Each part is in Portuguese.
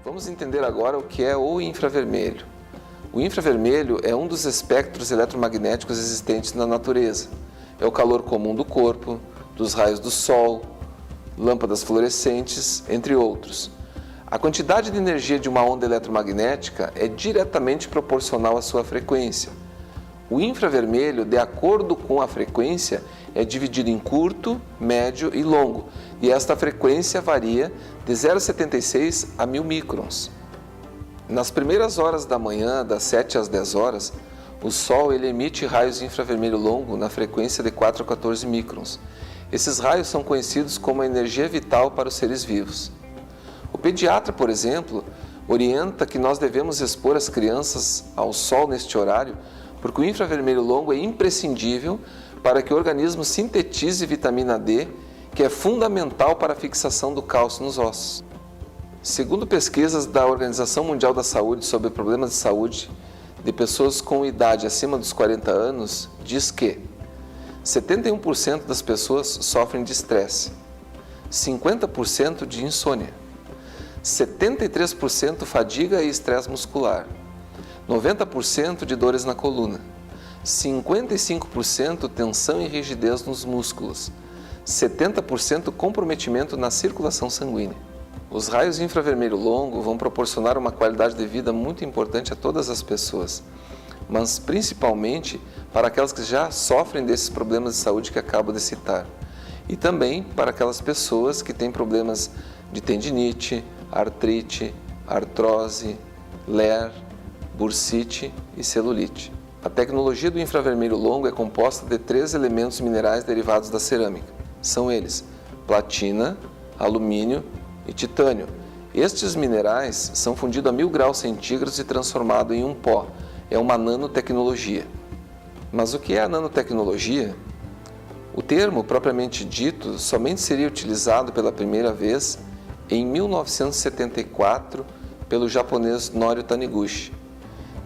Vamos entender agora o que é o infravermelho. O infravermelho é um dos espectros eletromagnéticos existentes na natureza. É o calor comum do corpo, dos raios do sol, lâmpadas fluorescentes, entre outros. A quantidade de energia de uma onda eletromagnética é diretamente proporcional à sua frequência. O infravermelho, de acordo com a frequência, é dividido em curto, médio e longo, e esta frequência varia de 0,76 a 1000 microns. Nas primeiras horas da manhã, das 7 às 10 horas, o Sol emite raios de infravermelho longo na frequência de 4 a 14 microns. Esses raios são conhecidos como a energia vital para os seres vivos. O pediatra, por exemplo, orienta que nós devemos expor as crianças ao Sol neste horário, porque o infravermelho longo é imprescindível para que o organismo sintetize vitamina D, que é fundamental para a fixação do cálcio nos ossos. Segundo pesquisas da Organização Mundial da Saúde sobre problemas de saúde de pessoas com idade acima dos 40 anos, diz que 71% das pessoas sofrem de estresse, 50% de insônia, 73% fadiga e estresse muscular, 90% de dores na coluna, 55% tensão e rigidez nos músculos, 70% comprometimento na circulação sanguínea. Os raios infravermelho longo vão proporcionar uma qualidade de vida muito importante a todas as pessoas, mas principalmente para aquelas que já sofrem desses problemas de saúde que acabo de citar, e também para aquelas pessoas que têm problemas de tendinite, artrite, artrose, LER, bursite e celulite. A tecnologia do infravermelho longo é composta de 3 elementos minerais derivados da cerâmica. São eles: platina, alumínio e titânio. Estes minerais são fundidos a 1000 graus centígrados e transformados em um pó. É uma nanotecnologia. Mas o que é a nanotecnologia? O termo, propriamente dito, somente seria utilizado pela primeira vez em 1974 pelo japonês Norio Taniguchi,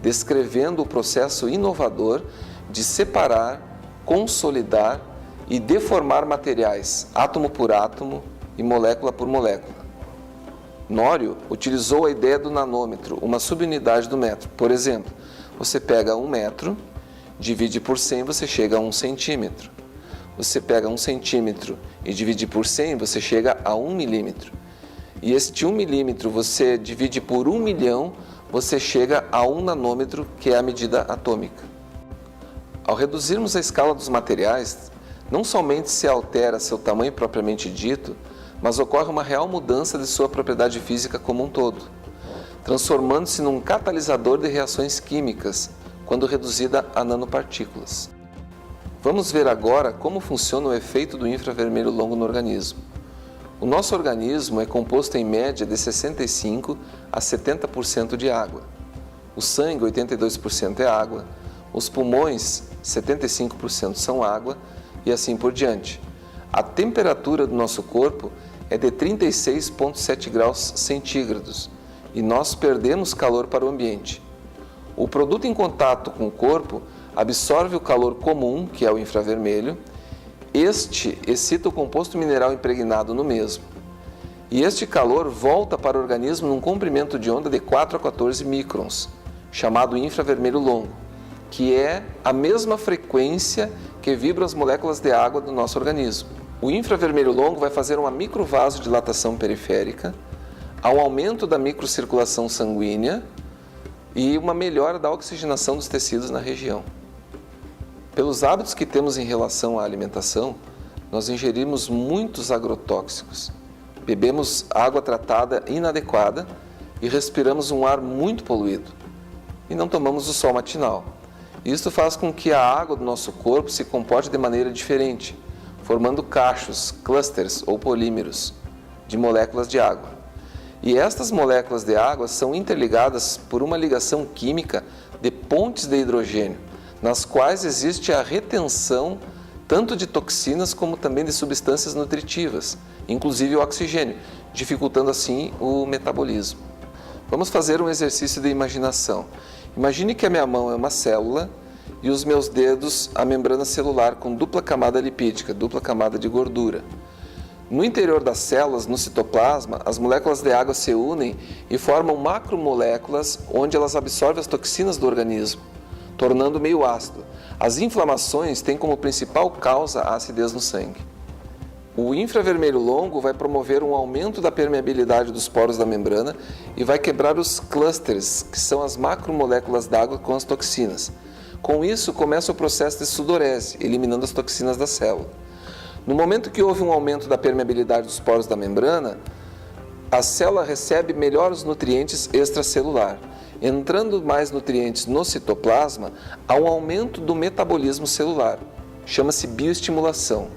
descrevendo o processo inovador de separar, consolidar e deformar materiais, átomo por átomo e molécula por molécula. Norio utilizou a ideia do nanômetro, uma subunidade do metro. Por exemplo, você pega 1 metro, divide por 100, você chega a 1 centímetro. Você pega 1 centímetro e divide por 100, você chega a 1 milímetro. E este 1 milímetro você divide por 1 milhão, você chega a 1 nanômetro, que é a medida atômica. Ao reduzirmos a escala dos materiais, não somente se altera seu tamanho propriamente dito, mas ocorre uma real mudança de sua propriedade física como um todo, transformando-se num catalisador de reações químicas, quando reduzida a nanopartículas. Vamos ver agora como funciona o efeito do infravermelho longo no organismo. O nosso organismo é composto em média de 65% a 70% de água. O sangue, 82% é água, os pulmões, 75% são água e assim por diante. A temperatura do nosso corpo é de 36,7 graus centígrados e nós perdemos calor para o ambiente. O produto em contato com o corpo absorve o calor comum, que é o infravermelho. Este excita o composto mineral impregnado no mesmo. E este calor volta para o organismo num comprimento de onda de 4 a 14 microns, chamado infravermelho longo, que é a mesma frequência que vibram as moléculas de água do nosso organismo. O infravermelho longo vai fazer uma microvasodilatação periférica, ao aumento da microcirculação sanguínea e uma melhora da oxigenação dos tecidos na região. Pelos hábitos que temos em relação à alimentação, nós ingerimos muitos agrotóxicos, bebemos água tratada inadequada e respiramos um ar muito poluído. E não tomamos o sol matinal. Isto faz com que a água do nosso corpo se comporte de maneira diferente, formando cachos, clusters ou polímeros de moléculas de água. E estas moléculas de água são interligadas por uma ligação química de pontes de hidrogênio, nas quais existe a retenção tanto de toxinas como também de substâncias nutritivas, inclusive o oxigênio, dificultando assim o metabolismo. Vamos fazer um exercício de imaginação. Imagine que a minha mão é uma célula e os meus dedos a membrana celular com dupla camada lipídica, dupla camada de gordura. No interior das células, no citoplasma, as moléculas de água se unem e formam macromoléculas onde elas absorvem as toxinas do organismo, tornando meio ácido. As inflamações têm como principal causa a acidez no sangue. O infravermelho longo vai promover um aumento da permeabilidade dos poros da membrana e vai quebrar os clusters, que são as macromoléculas d'água com as toxinas. Com isso, começa o processo de sudorese, eliminando as toxinas da célula. No momento que houve um aumento da permeabilidade dos poros da membrana, a célula recebe melhores nutrientes extracelular. Entrando mais nutrientes no citoplasma, há um aumento do metabolismo celular. Chama-se bioestimulação.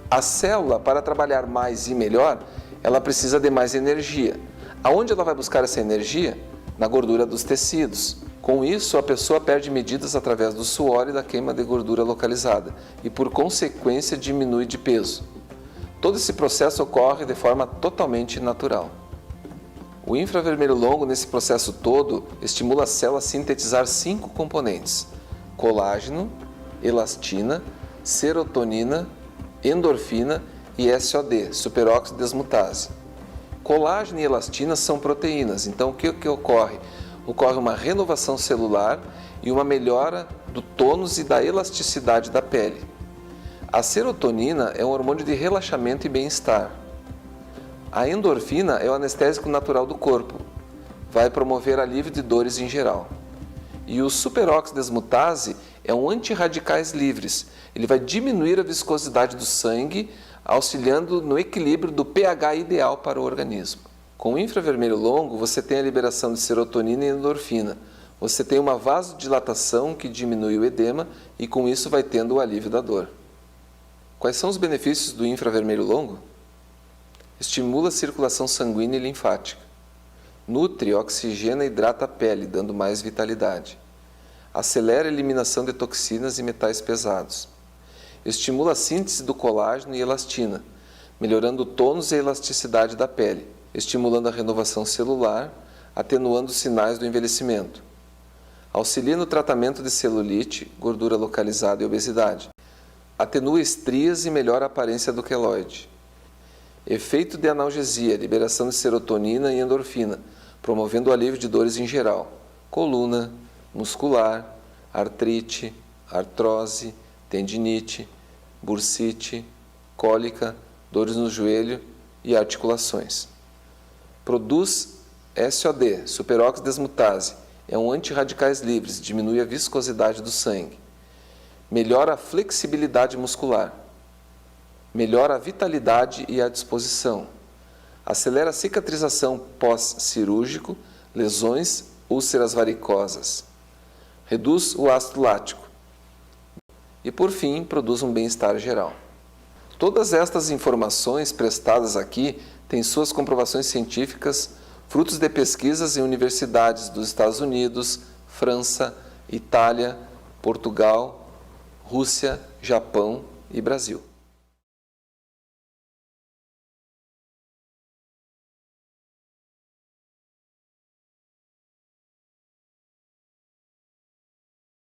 A célula, para trabalhar mais e melhor, ela precisa de mais energia. Aonde ela vai buscar essa energia? Na gordura dos tecidos. Com isso, a pessoa perde medidas através do suor e da queima de gordura localizada e, por consequência, diminui de peso. Todo esse processo ocorre de forma totalmente natural. O infravermelho longo, nesse processo todo, estimula a célula a sintetizar 5 componentes: colágeno, elastina, serotonina, endorfina e SOD, superóxido desmutase. Colágeno e elastina são proteínas, então o que ocorre? Ocorre uma renovação celular e uma melhora do tônus e da elasticidade da pele. A serotonina é um hormônio de relaxamento e bem-estar. A endorfina é o anestésico natural do corpo, vai promover alívio de dores em geral. E o superóxido desmutase é um antirradicais livres, ele vai diminuir a viscosidade do sangue, auxiliando no equilíbrio do pH ideal para o organismo. Com o infravermelho longo, você tem a liberação de serotonina e endorfina. Você tem uma vasodilatação que diminui o edema e com isso vai tendo o alívio da dor. Quais são os benefícios do infravermelho longo? Estimula a circulação sanguínea e linfática. Nutre, oxigena e hidrata a pele, dando mais vitalidade. Acelera a eliminação de toxinas e metais pesados. Estimula a síntese do colágeno e elastina, melhorando o tônus e a elasticidade da pele, estimulando a renovação celular, atenuando os sinais do envelhecimento. Auxilia no tratamento de celulite, gordura localizada e obesidade. Atenua estrias e melhora a aparência do queloide. Efeito de analgesia, liberação de serotonina e endorfina, promovendo o alívio de dores em geral, coluna, muscular, artrite, artrose, tendinite, bursite, cólica, dores no joelho e articulações. Produz SOD, superóxido desmutase, é um antirradicais livres, diminui a viscosidade do sangue. Melhora a flexibilidade muscular. Melhora a vitalidade e a disposição. Acelera a cicatrização pós-cirúrgico, lesões, úlceras varicosas. Reduz o ácido lático. E, por fim, produz um bem-estar geral. Todas estas informações prestadas aqui têm suas comprovações científicas, frutos de pesquisas em universidades dos Estados Unidos, França, Itália, Portugal, Rússia, Japão e Brasil.